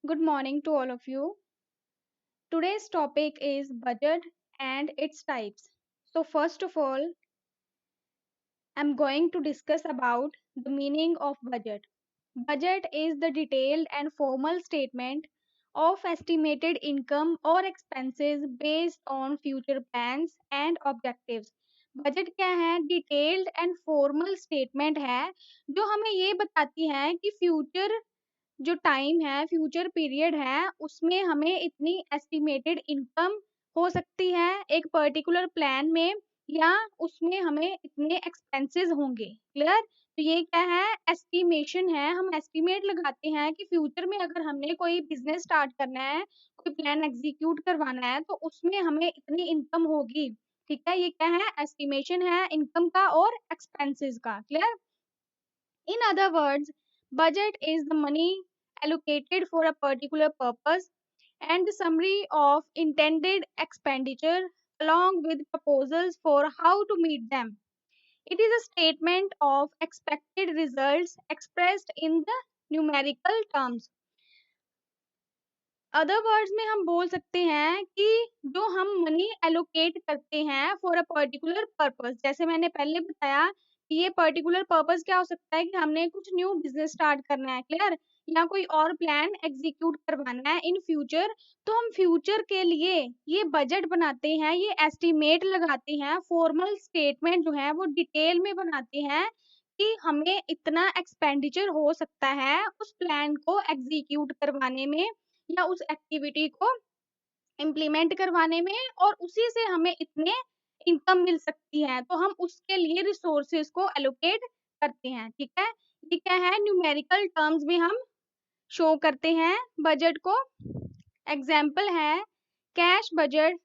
Good morning to all of you. Today's topic is budget and its types. So first of all, I'm going to discuss about the meaning of budget. Budget is the detailed and formal statement of estimated income or expenses based on future plans and objectives. Budget क्या है? Detailed and formal statement है जो हमें ये बताती है कि future जो टाइम है, फ्यूचर पीरियड है, उसमें हमें इतनी एस्टिमेटेड इनकम हो सकती है एक पर्टिकुलर प्लान में या उसमें हमें इतने एक्सपेंसेस होंगे। क्लियर? तो ये क्या है? एस्टिमेशन है। हम एस्टिमेट लगाते हैं कि फ्यूचर में अगर हमने कोई बिजनेस स्टार्ट करना है, कोई प्लान एग्जीक्यूट करवाना है, तो उसमें हमें इतनी इनकम होगी। ठीक है? ये क्या है? एस्टिमेशन है इनकम का और एक्सपेंसेस का। Clear? In other words, budget is the money allocated for a particular purpose and the summary of intended expenditure along with proposals for how to meet them. It is a statement of expected results expressed in the numerical terms. Other words में हम बोल सकते हैं कि जो हम money allocate करते हैं फॉर अ पर्टिकुलर पर्पस, जैसे मैंने पहले बताया कि ये पर्टिकुलर पर्पस क्या हो सकता है कि हमने कुछ न्यू बिजनेस स्टार्ट करना है। क्लियर? या कोई और प्लान एग्जीक्यूट करवाना है इन फ्यूचर, तो हम फ्यूचर के लिए ये बजट बनाते हैं, ये एस्टिमेट लगाते हैं, फॉर्मल स्टेटमेंट जो है वो डिटेल में बनाते हैं कि हमें इतना एक्सपेंडिचर हो सकता है उस प्लान को एग्जीक्यूट करवाने में या उस एक्टिविटी को इम्प्लीमेंट करवाने में, और उसी से हमें इतने इनकम मिल सकती है, तो हम उसके लिए रिसोर्सेज को एलोकेट करते हैं। ठीक है? ये क्या है? न्यूमेरिकल टर्म्स में हम शो करते हैं बजट को। एग्जाम्पल है, cash budget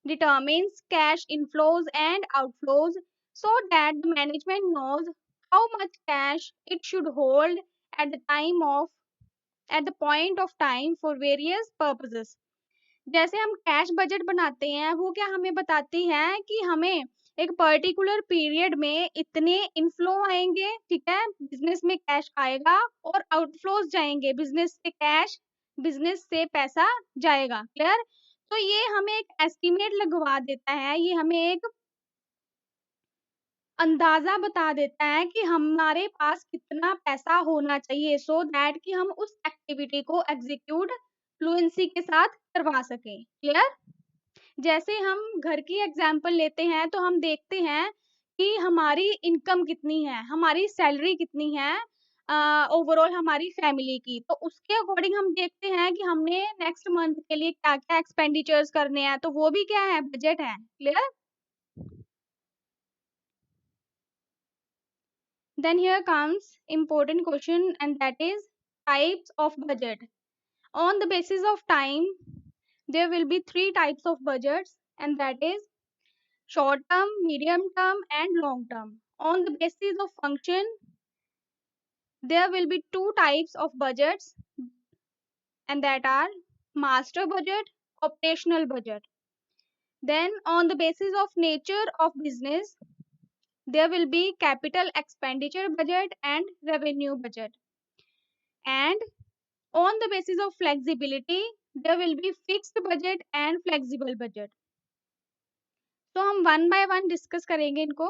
determines cash inflows and outflows so that the management knows how much cash it should hold at the time of at the point of time for various purposes. जैसे हम cash budget बनाते हैं, वो क्या हमें बताती है कि हमें एक पर्टिकुलर पीरियड में इतने इनफ्लो आएंगे। ठीक है? बिजनेस में कैश आएगा और आउटफ्लोज जाएंगे, बिजनेस से कैश, बिजनेस से पैसा जाएगा। क्लियर? तो ये हमें एक एस्टिमेट लगवा देता है, ये हमें एक अंदाज़ा बता देता है कि हमारे पास कितना पैसा होना चाहिए सो दैट कि हम उस एक्टिविटी को एग्जीक्यूट फ्लुएंसी के साथ करवा सकें। क्लियर? जैसे हम घर की एग्जांपल लेते हैं तो हम देखते हैं कि हमारी इनकम कितनी है, हमारी सैलरी कितनी है ओवरऑल हमारी फैमिली की। तो उसके अकॉर्डिंग हम देखते हैं कि हमने नेक्स्ट मंथ के लिए क्या-क्या एक्सपेंडिचर्स करने हैं, तो वो भी क्या है? बजट है। Clear? Then here comes important question, and that is types of budget. On the basis of time, there will be three types of budgets, and that is short term, medium term and long term. On the basis of function, there will be two types of budgets, and that are master budget, operational budget. Then on the basis of nature of business, there will be capital expenditure budget and revenue budget. And on the basis of flexibility, there will be fixed budget and flexible budget. तो हम one by one discuss करेंगे इनको।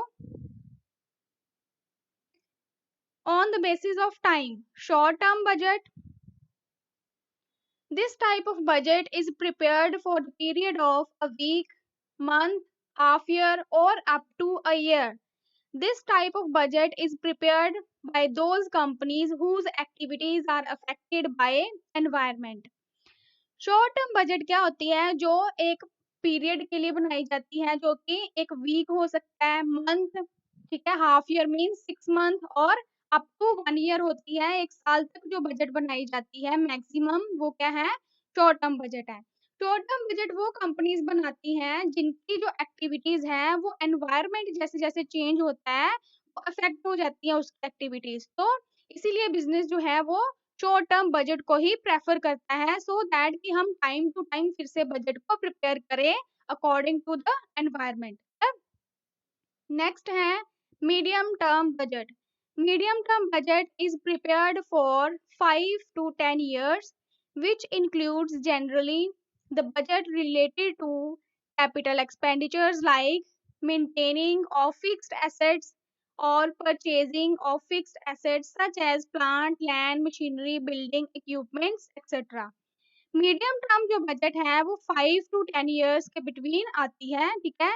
On the basis of time, short term budget. This type of budget is prepared for the period of a week, month, half year or up to a year. This type of budget is prepared by those companies whose activities are affected by environment. Short term budget क्या होती है? जो एक period के लिए बनाई जाती है, जो कि एक वीक हो सकता है, मंथ, ठीक है, हाफ ईयर मीन्स 6 मंथ और अप टू 1 ईयर होती है, 1 साल तक जो बजट बनाई जाती है मैक्सिमम, वो क्या है? शॉर्ट टर्म बजट है। शॉर्ट टर्म बजट वो कंपनीज बनाती हैं जिनकी जो एक्टिविटीज है वो एनवायरमेंट जैसे जैसे चेंज होता है वो अफेक्ट हो जाती है उसकी एक्टिविटीज, तो इसीलिए बिजनेस जो है वो शॉर्ट टर्म बजट को ही प्रेफर करता है सो दैट कि हम टाइम टू टाइम फिर से बजट को प्रिपेयर करें according to the environment. Next है medium term budget. Medium term budget is prepared for 5 to 10 years which includes generally the budget related to capital expenditures like maintaining of fixed assets or purchasing of fixed assets such as plant, land, machinery, building, equipments, etc. Medium term जो budget है वो 5 to 10 years के between आती है, ठीक है।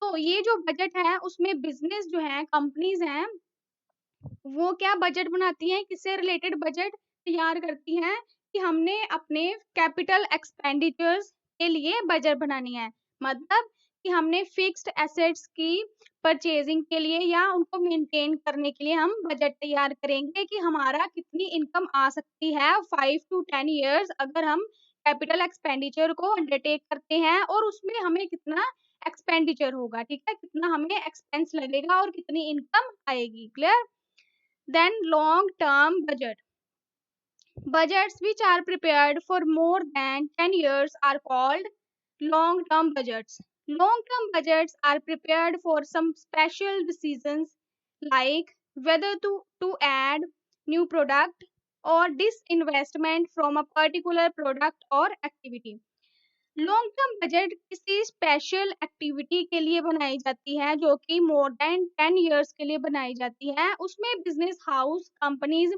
तो ये जो बजट है उसमें बिजनेस जो है, कंपनीज हैं, वो क्या बजट बनाती हैं, किससे रिलेटेड बजट तैयार करती हैं कि हमने अपने कैपिटल एक्सपेंडिचर्स के लिए बजट बनानी है। मतलब कि हमने फिक्स्ड एसेट्स की परचेजिंग के लिए या उनको मेंटेन करने के लिए हम बजट तैयार करेंगे कि हमारा कितनी इनकम आ सकती है 5 to 10 years अगर हम कैपिटल एक्सपेंडिचर को अंडरटेक करते हैं और उसमें हमें कितना एक्सपेंडिचर होगा, ठीक है, कितना हमें एक्सपेंस लगेगा और कितनी इनकम आएगी। Clear? Then long-term budget. Budgets which are prepared for more than 10 years are called long-term budgets. Long-term budgets are prepared for some special decisions like whether to add new product or disinvestment from a particular product or activity. Long term budget किसी special activity के लिए बनाई जाती है जो कि more than 10 years के लिए बनाई जाती है। उसमें बिजनेस हाउस कंपनीज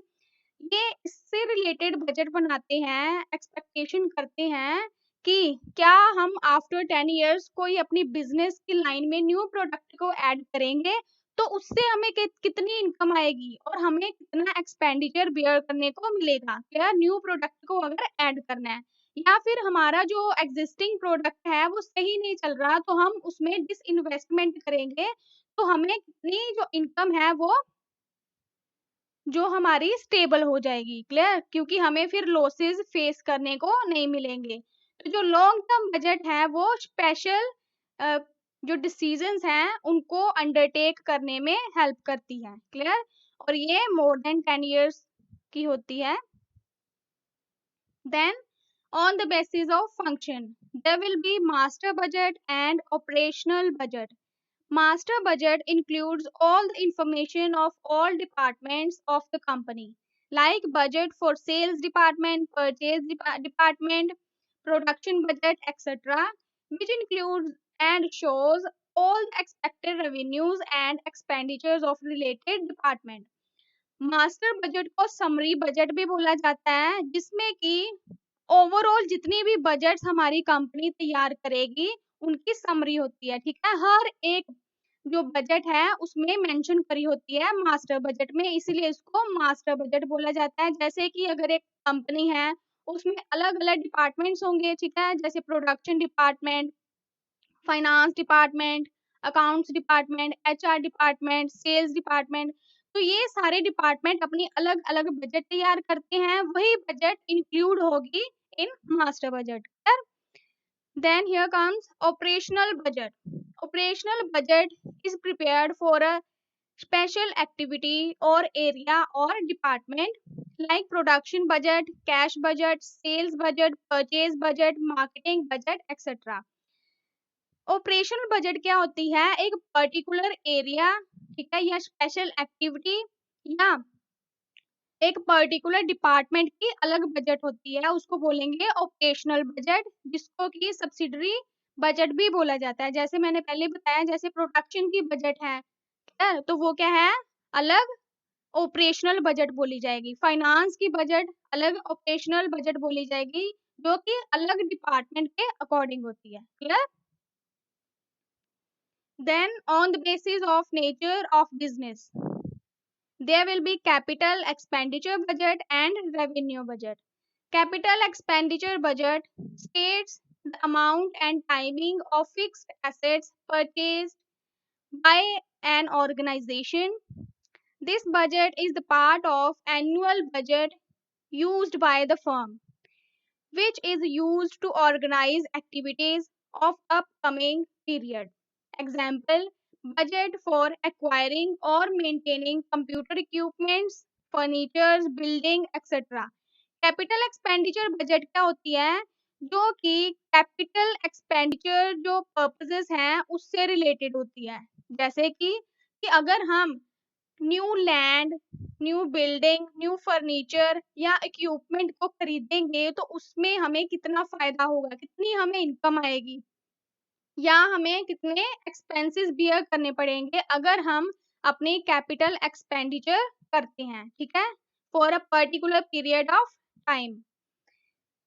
ये इससे रिलेटेड बजट बनाते हैं, एक्सपेक्टेशन करते हैं कि क्या हम आफ्टर 10 years कोई अपनी बिजनेस की लाइन में न्यू प्रोडक्ट को ऐड करेंगे तो उससे हमें कितनी इनकम आएगी और हमें कितना एक्सपेंडिचर बियर करने को मिलेगा, क्या न्यू प्रोडक्ट को अगर ऐड करना है, या फिर हमारा जो एग्जिस्टिंग प्रोडक्ट है वो सही नहीं चल रहा तो हम उसमें डिसइन्वेस्टमेंट करेंगे तो हमें कितनी जो इनकम है वो जो हमारी स्टेबल हो जाएगी। क्लियर? क्योंकि हमें फिर लॉसेस फेस करने को नहीं मिलेंगे। तो जो लॉन्ग टर्म बजट है वो स्पेशल जो डिसीजंस हैं उनको अंडरटेक करने में हेल्प करती है। क्लियर? और ये मोर देन 10 years की होती है। Then on the basis of function, there will be master budget and operational budget. Master budget includes all the information of all departments of the company, like budget for sales department, purchase department, production budget, etc., which includes and shows all the expected revenues and expenditures of related department. Master budget को summary budget भी बोला जाता है जिसमें कि overall जितनी भी budgets हमारी कंपनी तैयार करेगी उनकी समरी होती है, ठीक है। हर एक जो बजट है उसमें मेंशन करी होती है मास्टर बजट में, इसीलिए इसको मास्टर बजट बोला जाता है। जैसे कि अगर एक कंपनी है उसमें अलग अलग डिपार्टमेंट्स होंगे, ठीक है, जैसे production department, finance department, accounts department, HR department, sales department, तो ये सारे डिपार्टमेंट अपनी अलग अलग बजट तैयार करते हैं, वही बजट इंक्लूड होगी in master budget. Then here comes operational budget. Operational budget is prepared for a special activity or area or department like production budget, cash budget, sales budget, purchase budget, marketing budget, etc. Operational budget क्या होती है? एक particular area, ठीक है, या special activity या एक particular department की अलग बजट होती है, उसको बोलेंगे ऑपरेशनल बजट, जिसको कि सब्सिडरी बजट भी बोला जाता है। जैसे मैंने पहले बताया, जैसे प्रोडक्शन की बजट है, ठीक है, तो वो क्या है, अलग ऑपरेशनल बजट बोली जाएगी। फाइनेंस की बजट अलग ऑपरेशनल बजट बोली जाएगी, जो कि अलग डिपार्टमेंट के अकॉर्डिंग होती है। Clear? Then, on the basis of nature of business, there will be capital expenditure budget and revenue budget. Capital expenditure budget states the amount and timing of fixed assets purchased by an organization. This budget is the part of annual budget used by the firm, which is used to organize activities of upcoming period. Example, budget for acquiring or maintaining computer equipments, furniture, building, etc. Capital expenditure budget क्या होती है? जो कि capital expenditure जो purposes हैं उससे related होती है। जैसे कि अगर हम new land, new building, new furniture या इक्विपमेंट को खरीदेंगे तो उसमें हमें कितना फायदा होगा, कितनी हमें इनकम आएगी, या हमें कितने एक्सपेंसेस बियर करने पड़ेंगे अगर हम अपनी कैपिटल एक्सपेंडिचर करते हैं, ठीक है, for a particular period of time.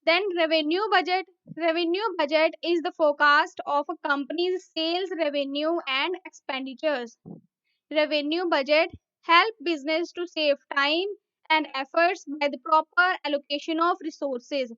Then revenue budget. Revenue budget is the forecast of a company's sales revenue and expenditures. Revenue budget help business to save time and efforts by the proper allocation of resources.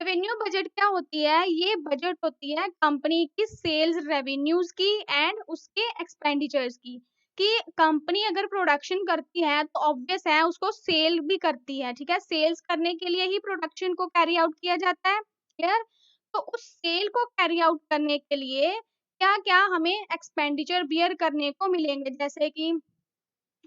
Revenue budget क्या होती है? ये budget होती है company की sales revenues की and उसके expenditures की, कि कंपनी अगर प्रोडक्शन करती है तो ऑब्वियस है उसको सेल भी करती है, ठीक है, सेल्स करने के लिए ही प्रोडक्शन को कैरी आउट किया जाता है, क्लियर। तो उस सेल को कैरी आउट करने के लिए क्या क्या हमें एक्सपेंडिचर बियर करने को मिलेंगे, जैसे कि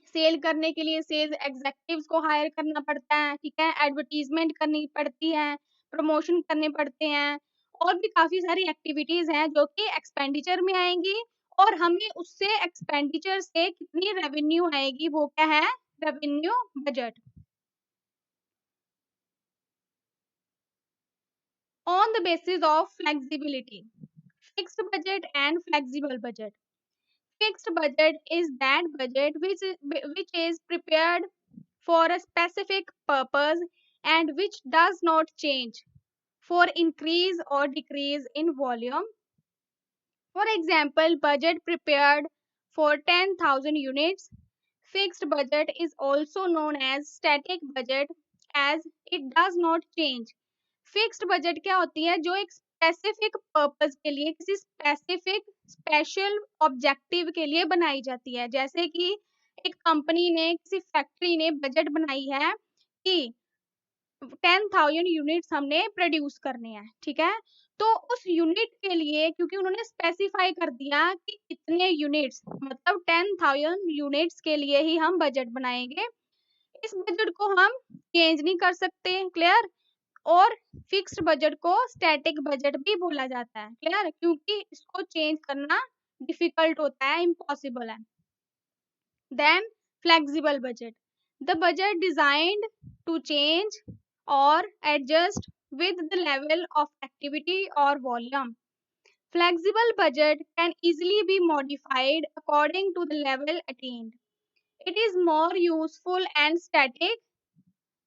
सेल करने के लिए सेल्स एग्जेक्टिव्स को हायर करना पड़ता है, ठीक है, एडवर्टीजमेंट करनी पड़ती है, प्रमोशन करने पड़ते हैं, और भी काफ़ी सारी एक्टिविटीज़ हैं जो कि एक्सपेंडिचर में आएँगी, और हमें उससे एक्सपेंडिचर से कितनी रेवेन्यू आएगी वो क्या है? Revenue budget. On the basis of flexibility, fixed budget and flexible budget. Fixed budget is that budget which is prepared for a specific purpose and which does not change for increase or decrease in volume. For example, budget prepared for 10,000 units. Fixed budget is also known as static budget as it does not change. Fixed budget क्या होती है? जो एक specific purpose के लिए, किसी specific special objective के लिए बनाई जाती है, जैसे कि एक कंपनी ने, किसी फैक्ट्री ने बजट बनाई है कि 10,000 यूनिट्स हमने प्रोड्यूस करने हैं, ठीक है, तो उस यूनिट के लिए क्योंकि उन्होंने स्पेसिफाई कर दिया कि इतने यूनिट्स, मतलब 10,000 यूनिट्स के लिए ही हम बजट बनाएंगे, इस बजट को हम चेंज नहीं कर सकते, क्लियर। और फिक्स्ड बजट को स्टैटिक बजट भी बोला जाता है, क्लियर, क्योंकि इसको चेंज करना डिफिकल्ट होता है, इम्पॉसिबल है। Then flexible budget, the budget designed to change और adjust with the level of activity or volume. Flexible budget can easily be modified according to the level attained. It is more useful and static.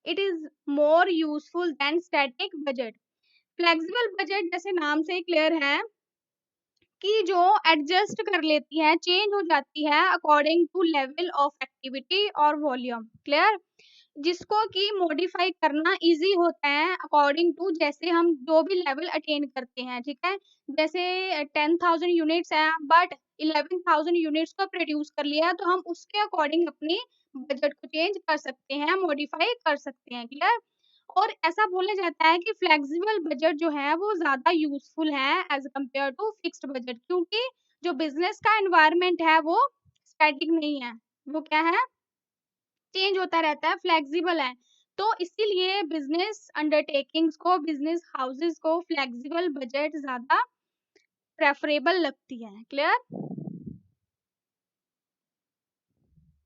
It is more useful than static budget. Flexible budget जैसे नाम से clear है कि जो adjust कर लेती है, change हो जाती है according to level of activity और वॉल्यूम, क्लियर, जिसको कि मॉडिफाई करना इजी होता है अकॉर्डिंग टू जैसे हम जो भी लेवल अटेन करते हैं, ठीक है, जैसे 10,000 यूनिट्स है बट 11,000 यूनिट्स को प्रोड्यूस कर लिया तो हम उसके अकॉर्डिंग अपनी बजट को चेंज कर सकते हैं, मॉडिफाई कर सकते हैं, क्लियर। और ऐसा बोला जाता है कि फ्लेक्सिबल बजट जो है वो ज़्यादा यूज़फुल है as compared to fixed budget, क्योंकि जो बिज़नेस का एनवायरनमेंट है वो स्टैटिक नहीं है, वो क्या है? चेंज होता रहता है, फ्लेक्सिबल है। तो इसीलिए बिज़नेस अंडरटेकिंग्स को, बिज़नेस हाउसेस को फ्लेक्सिबल बजट ज़्यादा प्रेफरेबल लगती है, क्लियर?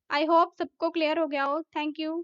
आई होप सबको क्लियर हो गया हो। Thank you.